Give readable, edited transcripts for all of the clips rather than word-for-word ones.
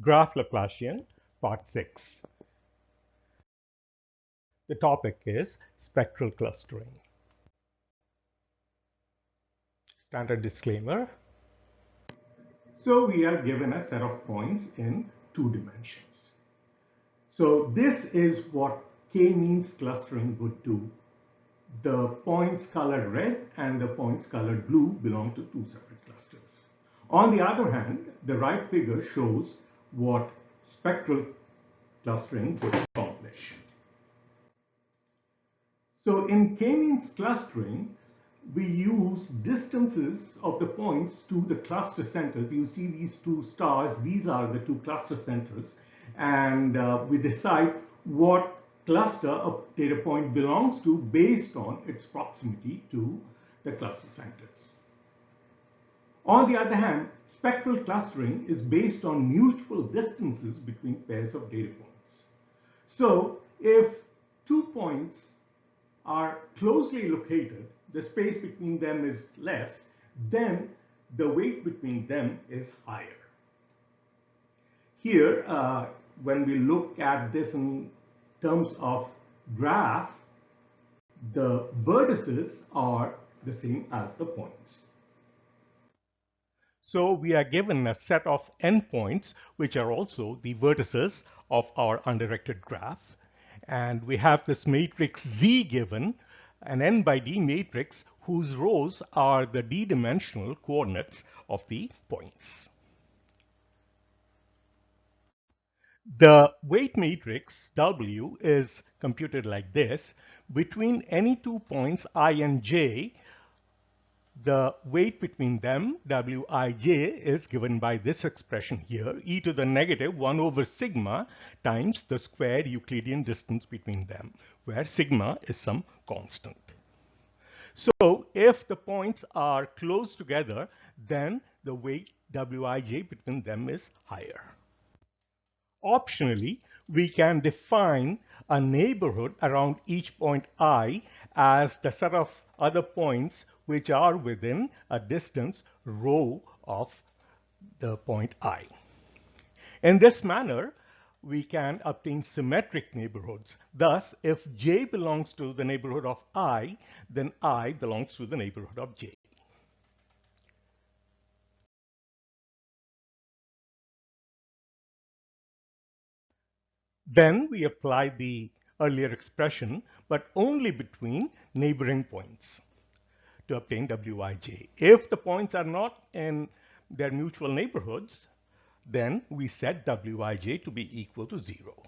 Graph Laplacian, Part 6. The topic is spectral clustering. Standard disclaimer. So we are given a set of points in 2 dimensions. So this is what k-means clustering would do. The points colored red and the points colored blue belong to 2 separate clusters. On the other hand, the right figure shows what spectral clustering would accomplish. So in k-means clustering, we use distances of the points to the cluster centers. You see these 2 stars, these are the 2 cluster centers, and we decide what cluster a data point belongs to based on its proximity to the cluster centers. On the other hand, spectral clustering is based on mutual distances between pairs of data points. So if 2 points are closely located, the space between them is less, then the weight between them is higher. Here, when we look at this in terms of graph, the vertices are the same as the points. So we are given a set of endpoints, which are also the vertices of our undirected graph. And we have this matrix Z given, an n by d matrix whose rows are the d-dimensional coordinates of the points. The weight matrix W is computed like this. Between any 2 points I and j, the weight between them, Wij, is given by this expression here, e to the negative 1 over sigma times the squared Euclidean distance between them, where sigma is some constant. So if the points are close together, then the weight Wij between them is higher. Optionally, we can define a neighborhood around each point I as the set of other points which are within a distance rho of the point I. In this manner, we can obtain symmetric neighborhoods. Thus, if J belongs to the neighborhood of I, then I belongs to the neighborhood of J. Then we apply the earlier expression, but only between neighboring points to obtain Wij. If the points are not in their mutual neighborhoods, then we set Wij to be equal to 0.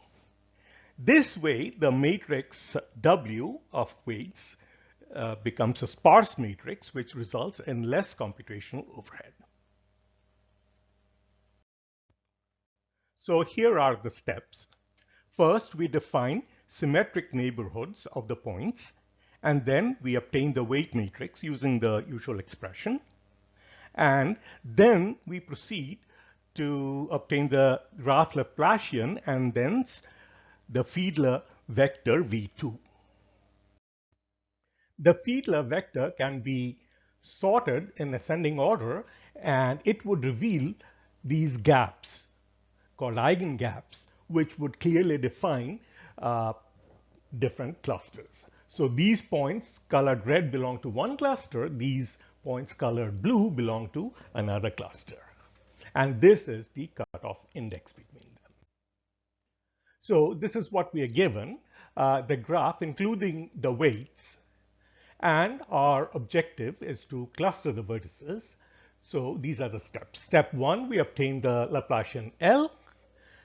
This way, the matrix W of weights becomes a sparse matrix, which results in less computational overhead. So here are the steps. First, we define symmetric neighborhoods of the points, and then we obtain the weight matrix using the usual expression. And then we proceed to obtain the graph Laplacian and then the Fiedler vector V2. The Fiedler vector can be sorted in ascending order, and it would reveal these gaps called eigengaps, which would clearly define different clusters. So these points colored red belong to one cluster, these points colored blue belong to another cluster. And this is the cutoff index between them. So this is what we are given, the graph including the weights, and our objective is to cluster the vertices. So these are the steps. Step 1, we obtain the Laplacian L.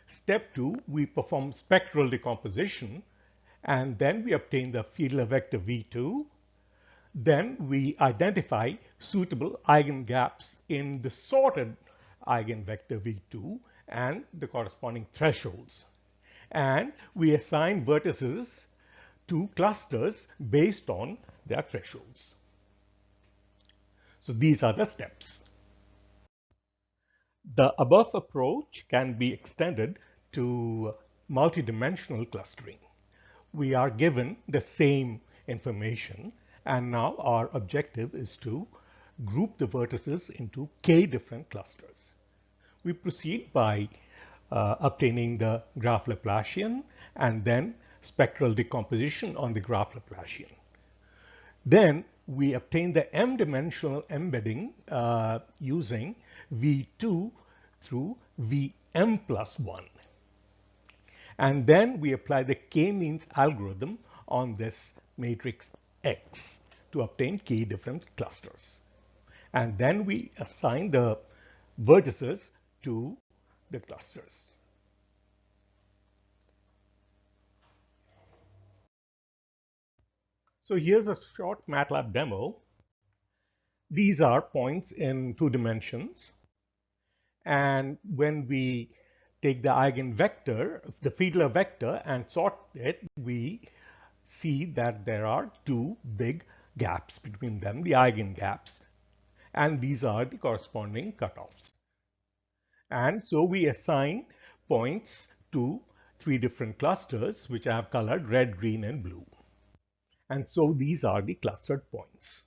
Step 2, we perform spectral decomposition, and then we obtain the Fiedler vector V2. Then we identify suitable eigengaps in the sorted eigenvector V2 and the corresponding thresholds. And we assign vertices to clusters based on their thresholds. So these are the steps. The above approach can be extended to multidimensional clustering. We are given the same information, and now our objective is to group the vertices into k different clusters. We proceed by obtaining the graph Laplacian, and then spectral decomposition on the graph Laplacian. Then we obtain the m-dimensional embedding using V2 through Vm plus 1. And then we apply the k-means algorithm on this matrix X to obtain k different clusters. And then we assign the vertices to the clusters. So here's a short MATLAB demo. These are points in 2 dimensions. And when we take the eigenvector, the Fiedler vector, and sort it, we see that there are 2 big gaps between them, the eigengaps. And these are the corresponding cutoffs. And so we assign points to 3 different clusters, which I have colored red, green, and blue. And so these are the clustered points.